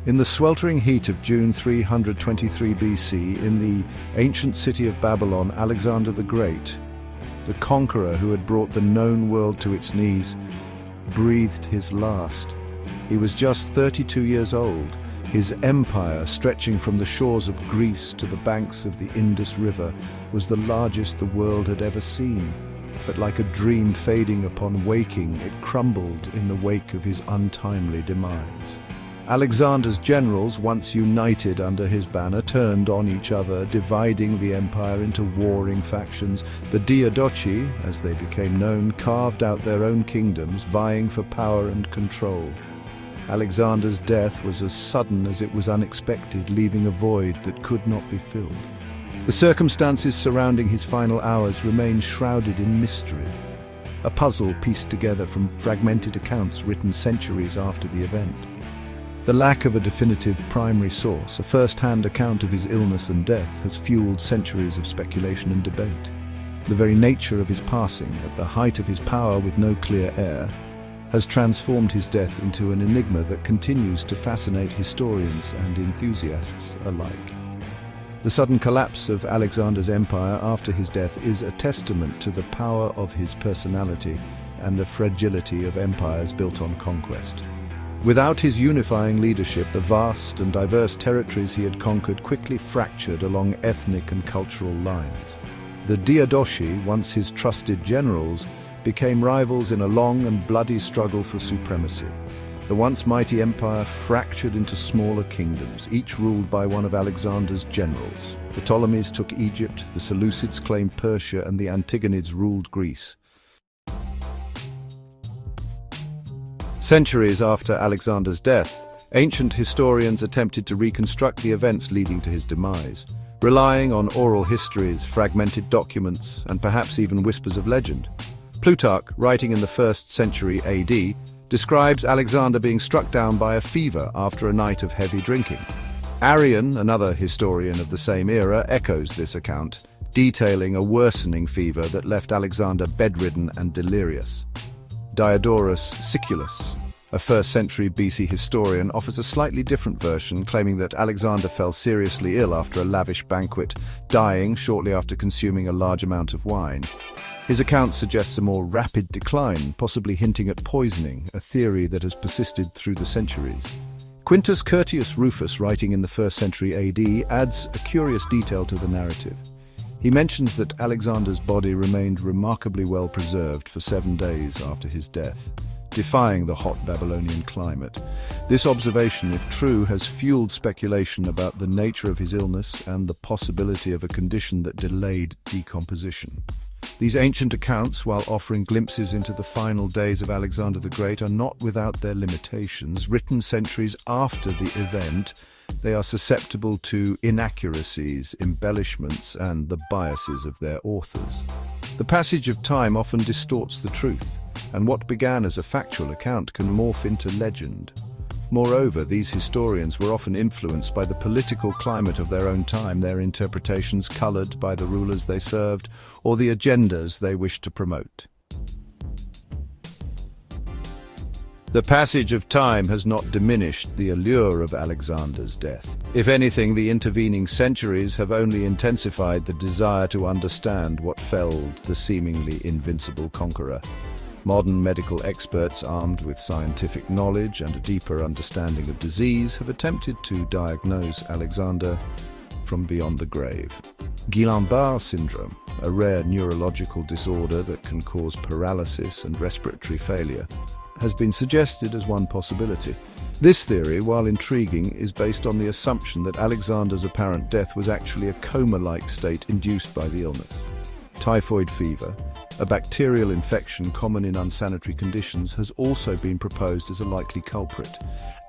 In the sweltering heat of June 323 BC, in the ancient city of Babylon, Alexander the Great, the conqueror who had brought the known world to its knees, breathed his last. He was just 32 years old. His empire, stretching from the shores of Greece to the banks of the Indus River, was the largest the world had ever seen. But like a dream fading upon waking, it crumbled in the wake of his untimely demise. Alexander's generals, once united under his banner, turned on each other, dividing the empire into warring factions. The Diadochi, as they became known, carved out their own kingdoms, vying for power and control. Alexander's death was as sudden as it was unexpected, leaving a void that could not be filled. The circumstances surrounding his final hours remain shrouded in mystery, a puzzle pieced together from fragmented accounts written centuries after the event. The lack of a definitive primary source, a first-hand account of his illness and death, has fueled centuries of speculation and debate. The very nature of his passing, at the height of his power with no clear heir, has transformed his death into an enigma that continues to fascinate historians and enthusiasts alike. The sudden collapse of Alexander's empire after his death is a testament to the power of his personality and the fragility of empires built on conquest. Without his unifying leadership, the vast and diverse territories he had conquered quickly fractured along ethnic and cultural lines. The Diadochi, once his trusted generals, became rivals in a long and bloody struggle for supremacy. The once mighty empire fractured into smaller kingdoms, each ruled by one of Alexander's generals. The Ptolemies took Egypt, the Seleucids claimed Persia, and the Antigonids ruled Greece. Centuries after Alexander's death, ancient historians attempted to reconstruct the events leading to his demise, relying on oral histories, fragmented documents, and perhaps even whispers of legend. Plutarch, writing in the 1st century AD, describes Alexander being struck down by a fever after a night of heavy drinking. Arrian, another historian of the same era, echoes this account, detailing a worsening fever that left Alexander bedridden and delirious. Diodorus Siculus, a 1st century BC historian, offers a slightly different version, claiming that Alexander fell seriously ill after a lavish banquet, dying shortly after consuming a large amount of wine. His account suggests a more rapid decline, possibly hinting at poisoning, a theory that has persisted through the centuries. Quintus Curtius Rufus, writing in the 1st century AD, adds a curious detail to the narrative. He mentions that Alexander's body remained remarkably well preserved for 7 days after his death, defying the hot Babylonian climate. This observation, if true, has fueled speculation about the nature of his illness and the possibility of a condition that delayed decomposition. These ancient accounts, while offering glimpses into the final days of Alexander the Great, are not without their limitations. Written centuries after the event, they are susceptible to inaccuracies, embellishments, and the biases of their authors. The passage of time often distorts the truth, and what began as a factual account can morph into legend. Moreover, these historians were often influenced by the political climate of their own time, their interpretations colored by the rulers they served or the agendas they wished to promote. The passage of time has not diminished the allure of Alexander's death. If anything, the intervening centuries have only intensified the desire to understand what felled the seemingly invincible conqueror. Modern medical experts, armed with scientific knowledge and a deeper understanding of disease, have attempted to diagnose Alexander from beyond the grave. Guillain-Barré syndrome, a rare neurological disorder that can cause paralysis and respiratory failure, has been suggested as one possibility. This theory, while intriguing, is based on the assumption that Alexander's apparent death was actually a coma-like state induced by the illness. Typhoid fever, a bacterial infection common in unsanitary conditions, has also been proposed as a likely culprit.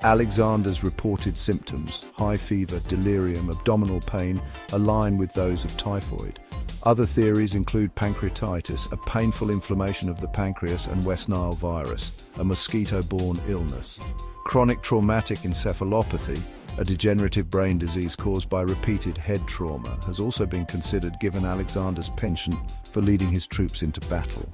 Alexander's reported symptoms, high fever, delirium, abdominal pain, align with those of typhoid. Other theories include pancreatitis, a painful inflammation of the pancreas, and West Nile virus, a mosquito-borne illness. Chronic traumatic encephalopathy, a degenerative brain disease caused by repeated head trauma, has also been considered given Alexander's penchant for leading his troops into battle.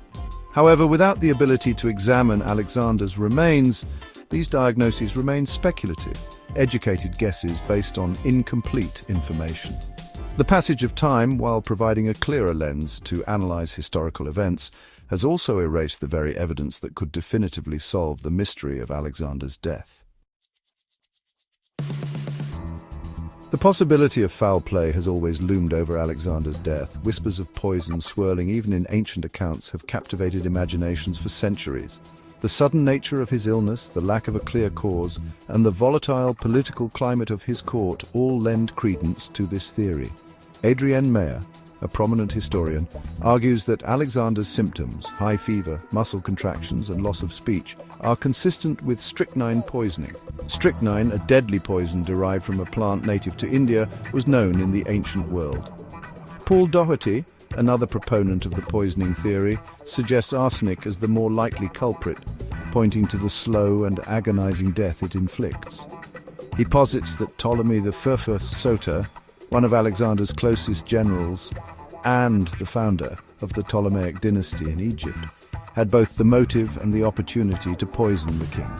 However, without the ability to examine Alexander's remains, these diagnoses remain speculative. educated guesses based on incomplete information. The passage of time, while providing a clearer lens to analyze historical events, has also erased the very evidence that could definitively solve the mystery of Alexander's death. The possibility of foul play has always loomed over Alexander's death. Whispers of poison swirling even in ancient accounts have captivated imaginations for centuries. The sudden nature of his illness, the lack of a clear cause, and the volatile political climate of his court all lend credence to this theory. Adrienne Mayer, a prominent historian, argues that Alexander's symptoms, high fever, muscle contractions, and loss of speech, are consistent with strychnine poisoning. Strychnine, a deadly poison derived from a plant native to India, was known in the ancient world. Paul Doherty, another proponent of the poisoning theory, suggests arsenic as the more likely culprit, pointing to the slow and agonizing death it inflicts. He posits that Ptolemy the Soter, one of Alexander's closest generals and the founder of the Ptolemaic dynasty in Egypt, had both the motive and the opportunity to poison the king.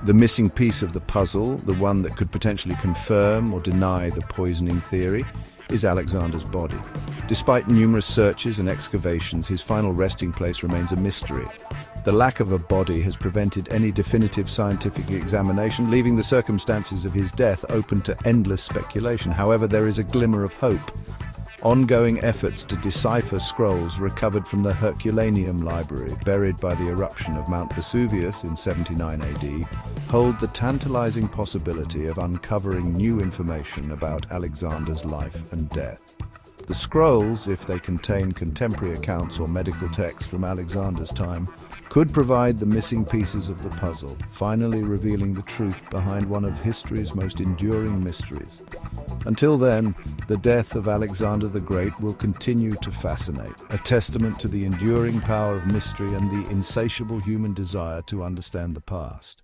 The missing piece of the puzzle, the one that could potentially confirm or deny the poisoning theory, is Alexander's body. Despite numerous searches and excavations, his final resting place remains a mystery. The lack of a body has prevented any definitive scientific examination, leaving the circumstances of his death open to endless speculation. However, there is a glimmer of hope. Ongoing efforts to decipher scrolls recovered from the Herculaneum library, buried by the eruption of Mount Vesuvius in 79 AD, hold the tantalizing possibility of uncovering new information about Alexander's life and death. The scrolls, if they contain contemporary accounts or medical texts from Alexander's time, could provide the missing pieces of the puzzle, finally revealing the truth behind one of history's most enduring mysteries. Until then, the death of Alexander the Great will continue to fascinate, a testament to the enduring power of mystery and the insatiable human desire to understand the past.